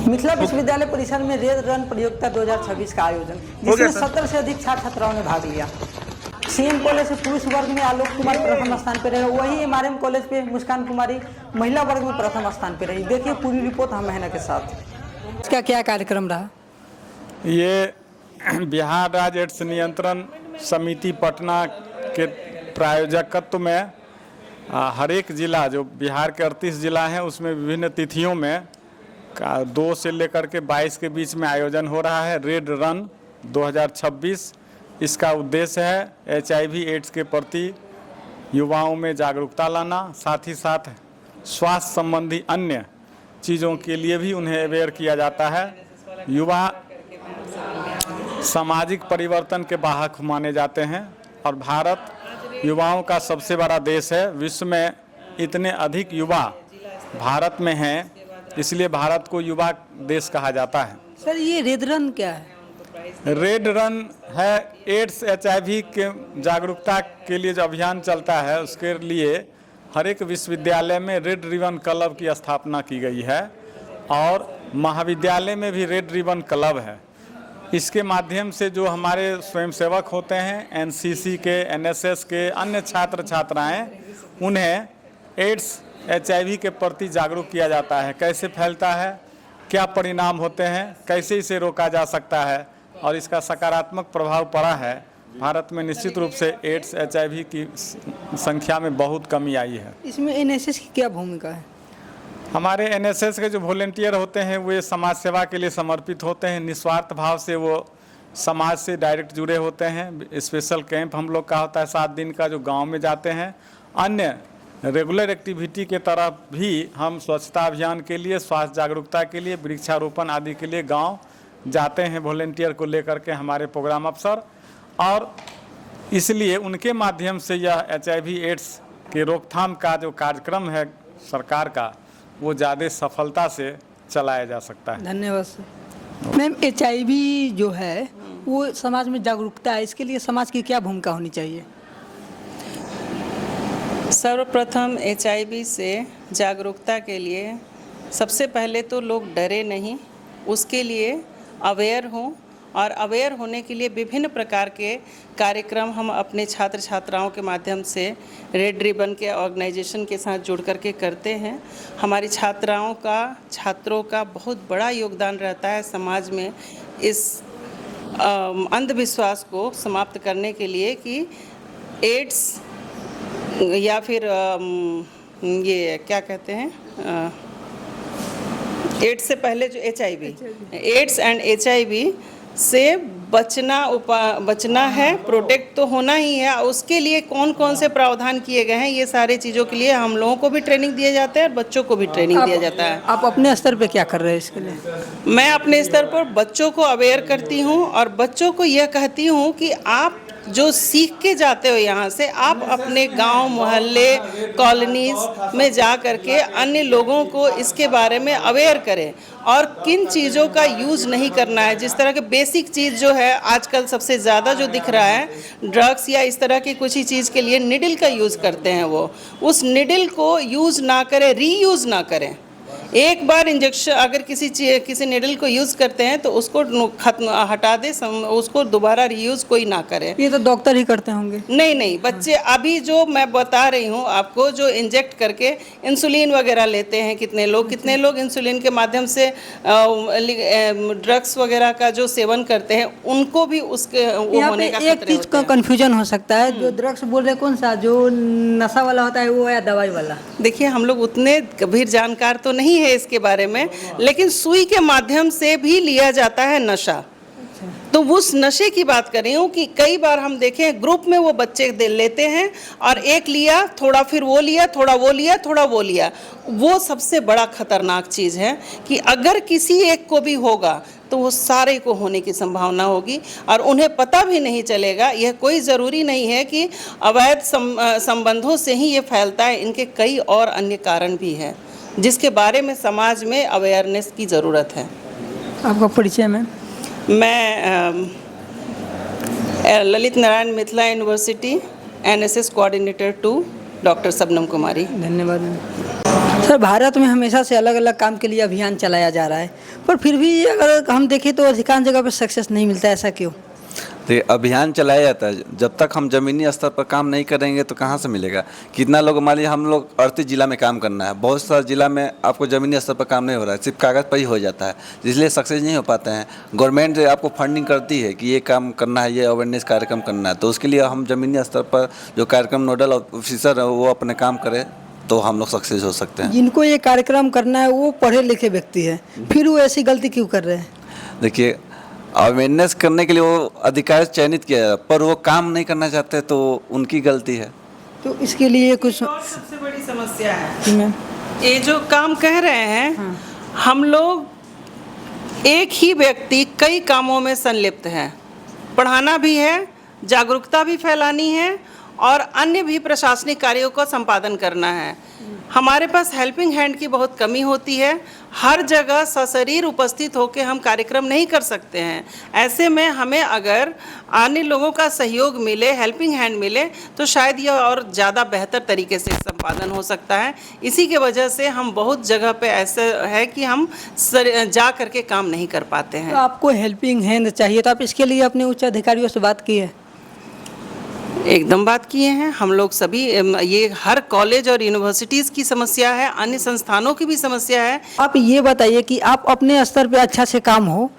मिथिला विश्वविद्यालय परिसर में रेड रन प्रतियोगिता 2026 का आयोजन, जिसमें 70 से अधिक छात्र छात्राओं ने भाग लिया। सीएम कॉलेज से पुरुष वर्ग में आलोक कुमार प्रथम स्थान पर रहे, वही एमआरएम कॉलेज पे मुस्कान कुमारी महिला वर्ग में प्रथम स्थान पर रही। देखिए पूरी रिपोर्ट हम महिला के साथ। इसका क्या कार्यक्रम रहा? ये बिहार राज्य एड्स नियंत्रण समिति पटना के प्रायोजकत्व में हर एक ज़िला, जो बिहार के 38 ज़िला हैं, उसमें विभिन्न तिथियों में 2 से लेकर के 22 के बीच में आयोजन हो रहा है रेड रन 2026। इसका उद्देश्य है HIV एड्स के प्रति युवाओं में जागरूकता लाना, साथ ही साथ स्वास्थ्य संबंधी अन्य चीज़ों के लिए भी उन्हें अवेयर किया जाता है। युवा सामाजिक परिवर्तन के वाहक माने जाते हैं और भारत युवाओं का सबसे बड़ा देश है। विश्व में इतने अधिक युवा भारत में हैं, इसलिए भारत को युवा देश कहा जाता है। सर, ये रेड रन क्या है? रेड रन है एड्स HIV के जागरूकता के लिए जो अभियान चलता है, उसके लिए हर एक विश्वविद्यालय में रेड रिबन क्लब की स्थापना की गई है और महाविद्यालय में भी रेड रिबन क्लब है। इसके माध्यम से जो हमारे स्वयंसेवक होते हैं, NCC के, NSS के, अन्य छात्र छात्राएं, उन्हें एड्स HIV के प्रति जागरूक किया जाता है। कैसे फैलता है, क्या परिणाम होते हैं, कैसे इसे रोका जा सकता है और इसका सकारात्मक प्रभाव पड़ा है। भारत में निश्चित रूप से एड्स HIV की संख्या में बहुत कमी आई है। इसमें NSS की क्या भूमिका है? हमारे NSS के जो वॉलेंटियर होते हैं, वे समाज सेवा के लिए समर्पित होते हैं। निस्वार्थ भाव से वो समाज से डायरेक्ट जुड़े होते हैं। स्पेशल कैंप हम लोग का होता है 7 दिन का, जो गांव में जाते हैं। अन्य रेगुलर एक्टिविटी के तरफ भी हम स्वच्छता अभियान के लिए, स्वास्थ्य जागरूकता के लिए, वृक्षारोपण आदि के लिए गांव जाते हैं वॉलेंटियर को लेकर के हमारे प्रोग्राम अफसर, और इसलिए उनके माध्यम से यह HIV एड्स के रोकथाम का जो कार्यक्रम है सरकार का, वो ज़्यादा सफलता से चलाया जा सकता है। धन्यवाद सर। मैम, HIV जो है वो समाज में जागरूकता है, इसके लिए समाज की क्या भूमिका होनी चाहिए? सर्वप्रथम HIV से जागरूकता के लिए सबसे पहले तो लोग डरे नहीं, उसके लिए अवेयर हों, और अवेयर होने के लिए विभिन्न प्रकार के कार्यक्रम हम अपने छात्र छात्राओं के माध्यम से रेड रिबन के ऑर्गेनाइजेशन के साथ जुड़ करके करते हैं। हमारी छात्रों का बहुत बड़ा योगदान रहता है समाज में इस अंधविश्वास को समाप्त करने के लिए कि एड्स या फिर ये क्या कहते हैं, एड्स से पहले जो HIV, एड्स एंड HIV से बचना है, प्रोटेक्ट तो होना ही है। उसके लिए कौन कौन से प्रावधान किए गए हैं, ये सारे चीज़ों के लिए हम लोगों को भी ट्रेनिंग दिया जाता है और बच्चों को भी ट्रेनिंग दिया जाता है। आप अपने स्तर पे क्या कर रहे हैं इसके लिए? मैं अपने स्तर पर बच्चों को अवेयर करती हूँ और बच्चों को यह कहती हूँ कि आप जो सीख के जाते हो यहाँ से, आप अपने गांव, मोहल्ले, कॉलोनीज में जा करके अन्य लोगों को इसके बारे में अवेयर करें और किन चीज़ों का यूज़ नहीं करना है। जिस तरह के बेसिक चीज़ जो है आजकल सबसे ज़्यादा जो दिख रहा है, ड्रग्स या इस तरह की कुछ ही चीज़ के लिए निडल का यूज़ करते हैं, वो उस निडल को यूज़ ना करें, रीयूज़ ना करें। एक बार इंजेक्शन अगर किसी निडल को यूज़ करते हैं तो उसको हटा दे, उसको दोबारा रीयूज़ कोई ना करे। ये तो डॉक्टर ही करते होंगे। नहीं, बच्चे अभी जो मैं बता रही हूँ आपको, जो इंजेक्ट करके इंसुलिन वगैरह लेते हैं, कितने लोग इंसुलिन के माध्यम से ड्रग्स वगैरह का जो सेवन करते हैं, उनको भी उसके वो होने का एक चीज़ का कन्फ्यूजन हो सकता है, जो ड्रग्स बोल रहे कौन सा, जो नशा वाला होता है वो या दवाई वाला? देखिए, हम लोग उतने गंभीर जानकार तो नहीं है इसके बारे में, लेकिन सुई के माध्यम से भी लिया जाता है नशा। तो उस नशे की बात कर रही हूँ कि कई बार हम देखें ग्रुप में वो बच्चे लेते हैं और एक लिया, थोड़ा फिर वो लिया, थोड़ा वो लिया, थोड़ा वो लिया। वो सबसे बड़ा खतरनाक चीज़ है कि अगर किसी एक को भी होगा तो वो सारे को होने की संभावना होगी और उन्हें पता भी नहीं चलेगा। यह कोई ज़रूरी नहीं है कि अवैध संबंधों से ही ये फैलता है, इनके कई और अन्य कारण भी हैं जिसके बारे में समाज में अवेयरनेस की ज़रूरत है। आपका परिचय में? मैं Lalit Narayan Mithila university NSS coordinator 2 doctor Shabnam Kumari. धन्यवाद। सर, भारत में हमेशा से अलग अलग काम के लिए अभियान चलाया जा रहा है, पर फिर भी अगर हम देखें तो अधिकांश जगह पर सक्सेस नहीं मिलता है, ऐसा क्यों? तो अभियान चलाया जाता है, जब तक हम ज़मीनी स्तर पर काम नहीं करेंगे तो कहाँ से मिलेगा। कितना लोग, मान लीजिए हम लोग 38 जिला में काम करना है, बहुत सारे जिला में आपको ज़मीनी स्तर पर काम नहीं हो रहा है, सिर्फ कागज़ पर ही हो जाता है, इसलिए सक्सेस नहीं हो पाते हैं। गवर्नमेंट आपको फंडिंग करती है कि ये काम करना है, ये अवेयरनेस कार्यक्रम करना है, तो उसके लिए हम ज़मीनी स्तर पर जो कार्यक्रम नोडल ऑफिसर है वो अपने काम करें तो हम लोग सक्सेस हो सकते हैं। जिनको ये कार्यक्रम करना है वो पढ़े लिखे व्यक्ति है, फिर वो ऐसी गलती क्यों कर रहे हैं? देखिए, अवेयरनेस करने के लिए वो अधिकारी चयनित किया है, पर वो काम नहीं करना चाहते तो उनकी गलती है। तो इसके लिए कुछ और सबसे बड़ी समस्या है जी मैम। ये जो काम कह रहे हैं, हम लोग एक ही व्यक्ति कई कामों में संलिप्त है। पढ़ाना भी है, जागरूकता भी फैलानी है और अन्य भी प्रशासनिक कार्यों का संपादन करना है। हमारे पास हेल्पिंग हैंड की बहुत कमी होती है, हर जगह सशरीर उपस्थित होकर हम कार्यक्रम नहीं कर सकते हैं। ऐसे में हमें अगर अन्य लोगों का सहयोग मिले, हेल्पिंग हैंड मिले, तो शायद यह और ज़्यादा बेहतर तरीके से संपादन हो सकता है। इसी के वजह से हम बहुत जगह पे ऐसे है कि हम जा करके काम नहीं कर पाते हैं। तो आपको हेल्पिंग हैंड चाहिए, तो आप इसके लिए अपने उच्च अधिकारियों से बात की है? एकदम बात किए हैं हम लोग सभी। ये हर कॉलेज और यूनिवर्सिटीज़ की समस्या है, अन्य संस्थानों की भी समस्या है। आप ये बताइए कि आप अपने स्तर पे अच्छा से काम हो,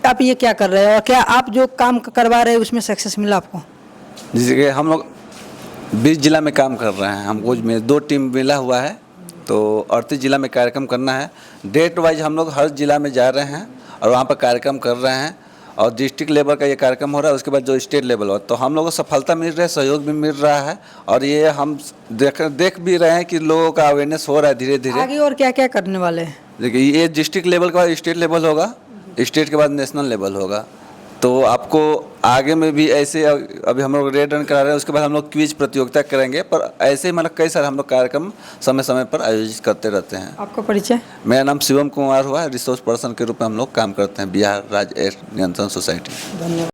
आप ये क्या कर रहे हैं और क्या आप जो काम करवा रहे हैं उसमें सक्सेस मिला आपको? जैसे कि हम लोग 20 जिला में काम कर रहे हैं, हमको में 2 टीम मिला हुआ है, तो 38 जिला में कार्यक्रम करना है। डेट वाइज हम लोग हर जिला में जा रहे हैं और वहाँ पर कार्यक्रम कर रहे हैं, और डिस्ट्रिक्ट लेवल का ये कार्यक्रम हो रहा है, उसके बाद जो स्टेट लेवल हो, तो हम लोगों को सफलता मिल रही है, सहयोग भी मिल रहा है, और ये हम देख भी रहे हैं कि लोगों का अवेयरनेस हो रहा है धीरे धीरे। आगे और क्या क्या करने वाले हैं? देखिए, ये डिस्ट्रिक्ट लेवल के बाद स्टेट लेवल होगा, स्टेट के बाद नेशनल लेवल होगा, तो आपको आगे में भी ऐसे, अभी हम लोग रेड रन करा रहे हैं, उसके बाद हम लोग क्विज प्रतियोगिता करेंगे, पर ऐसे मतलब कई सारे हम लोग कार्यक्रम समय समय पर आयोजित करते रहते हैं। आपका परिचय? मेरा नाम शिवम कुमार हुआ है, रिसोर्स पर्सन के रूप में हम लोग काम करते हैं बिहार राज्य एड्स नियंत्रण सोसाइटी। धन्यवाद।